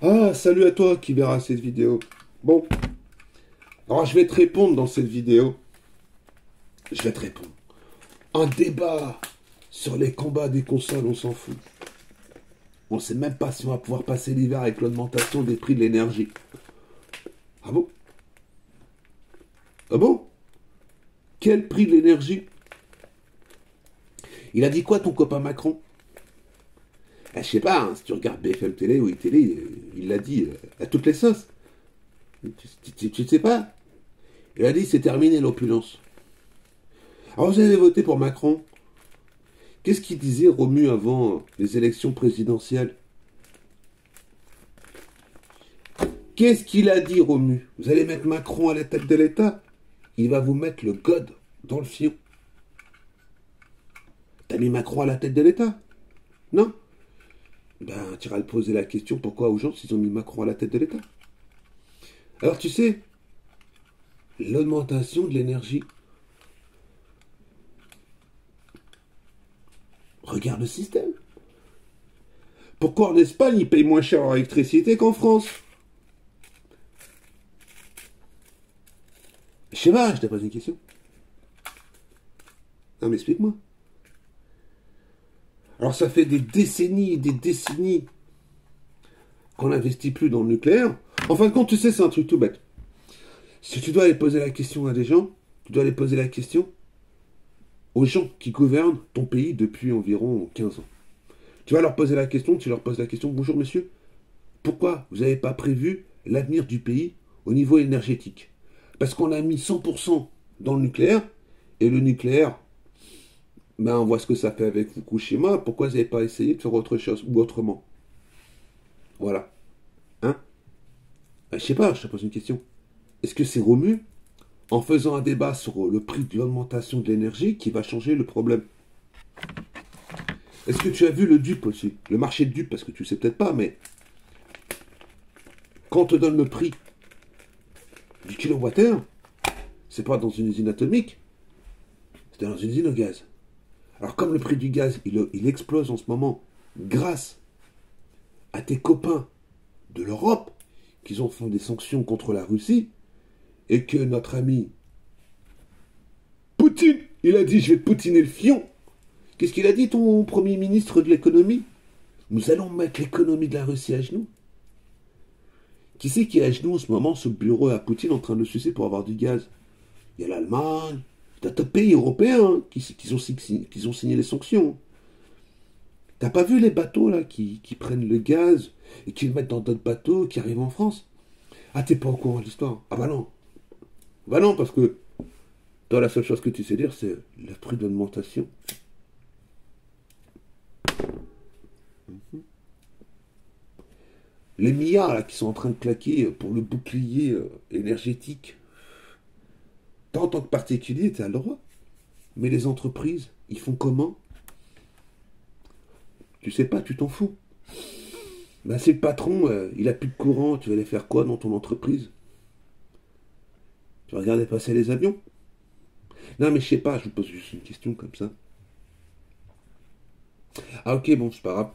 Ah, salut à toi qui verra cette vidéo. Bon, alors je vais te répondre dans cette vidéo. Je vais te répondre. Un débat sur les combats des consoles, on s'en fout. On ne sait même pas si on va pouvoir passer l'hiver avec l'augmentation des prix de l'énergie. Ah bon? Ah bon? Quel prix de l'énergie? Il a dit quoi ton copain Macron? Je sais pas, hein, si tu regardes BFM Télé ou iTélé, il l'a dit à toutes les sauces. Tu ne sais pas? Il a dit c'est terminé l'opulence. Alors vous avez voté pour Macron. Qu'est-ce qu'il disait Romu avant les élections présidentielles? Qu'est-ce qu'il a dit Romu? Vous allez mettre Macron à la tête de l'État? Il va vous mettre le god dans le fion. T'as mis Macron à la tête de l'État? Non? Ben, tu iras te poser la question pourquoi aux gens s'ils ont mis Macron à la tête de l'État. Alors tu sais, l'augmentation de l'énergie. Regarde le système. Pourquoi en Espagne ils payent moins cher leur électricité qu'en France? Je sais pas, je te pose une question. Non mais explique-moi. Alors ça fait des décennies et des décennies qu'on n'investit plus dans le nucléaire. En fin de compte, tu sais, c'est un truc tout bête. Si tu dois aller poser la question à des gens, tu dois aller poser la question aux gens qui gouvernent ton pays depuis environ 15 ans. Tu vas leur poser la question, tu leur poses la question, bonjour monsieur, pourquoi vous n'avez pas prévu l'avenir du pays au niveau énergétique? Parce qu'on a mis 100% dans le nucléaire, et le nucléaire, ben on voit ce que ça fait avec Fukushima, pourquoi vous n'avez pas essayé de faire autre chose ou autrement? Voilà. Hein? Ben, je sais pas, je te pose une question. Est-ce que c'est Romu, en faisant un débat sur le prix de l'augmentation de l'énergie, qui va changer le problème? Est-ce que tu as vu le dupe aussi? Le marché de dupe, parce que tu sais peut-être pas, mais quand on te donne le prix du kilowattheure, c'est pas dans une usine atomique, c'est dans une usine au gaz. Alors comme le prix du gaz, il explose en ce moment, grâce à tes copains de l'Europe, qui ont fait des sanctions contre la Russie, et que notre ami Poutine, il a dit je vais poutiner le fion. Qu'est-ce qu'il a dit ton Premier ministre de l'économie? Nous allons mettre l'économie de la Russie à genoux. Qui c'est qui est à genoux en ce moment sur le bureau à Poutine en train de le sucer pour avoir du gaz? Il y a l'Allemagne, il y a d'autres pays européens qui ont signé les sanctions. T'as pas vu les bateaux là qui prennent le gaz et qui le mettent dans d'autres bateaux qui arrivent en France? Ah, t'es pas au courant de l'histoire? Ah bah non. Bah non, parce que toi, la seule chose que tu sais dire, c'est le prix d'augmentation. Les milliards là qui sont en train de claquer pour le bouclier énergétique. Toi, en tant que particulier, t'as le droit. Mais les entreprises, ils font comment? Tu sais pas, tu t'en fous. Ben, si le patron, il a plus de courant, tu vas aller faire quoi dans ton entreprise? Tu vas regarder passer les avions? Non, mais je sais pas, je vous pose juste une question comme ça. Ah, ok, bon, c'est pas grave.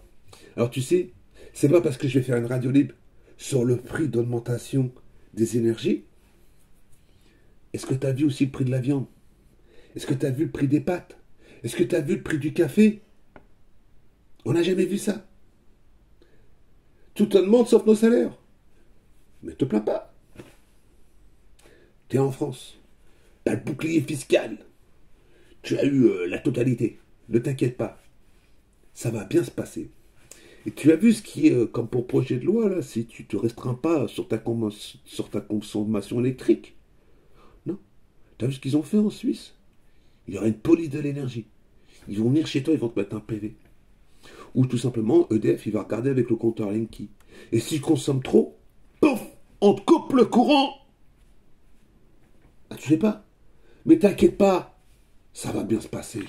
Alors, tu sais, c'est pas parce que je vais faire une radio libre sur le prix d'augmentation des énergies. Est-ce que tu as vu aussi le prix de la viande? Est-ce que tu as vu le prix des pâtes? Est-ce que tu as vu le prix du café? On n'a jamais vu ça. Tout augmente sauf nos salaires. Mais te plains pas. T'es en France. T'as le bouclier fiscal. Tu as eu la totalité. Ne t'inquiète pas. Ça va bien se passer. Et tu as vu ce qui est comme pour projet de loi, là, si tu te restreins pas sur sur ta consommation électrique. Non. Tu as vu ce qu'ils ont fait en Suisse? Il y aura une police de l'énergie. Ils vont venir chez toi, ils vont te mettre un PV. Ou tout simplement, EDF, il va regarder avec le compteur Linky. Et s'il consomme trop, pouf, on te coupe le courant. Ah, tu sais pas? Mais t'inquiète pas, ça va bien se passer.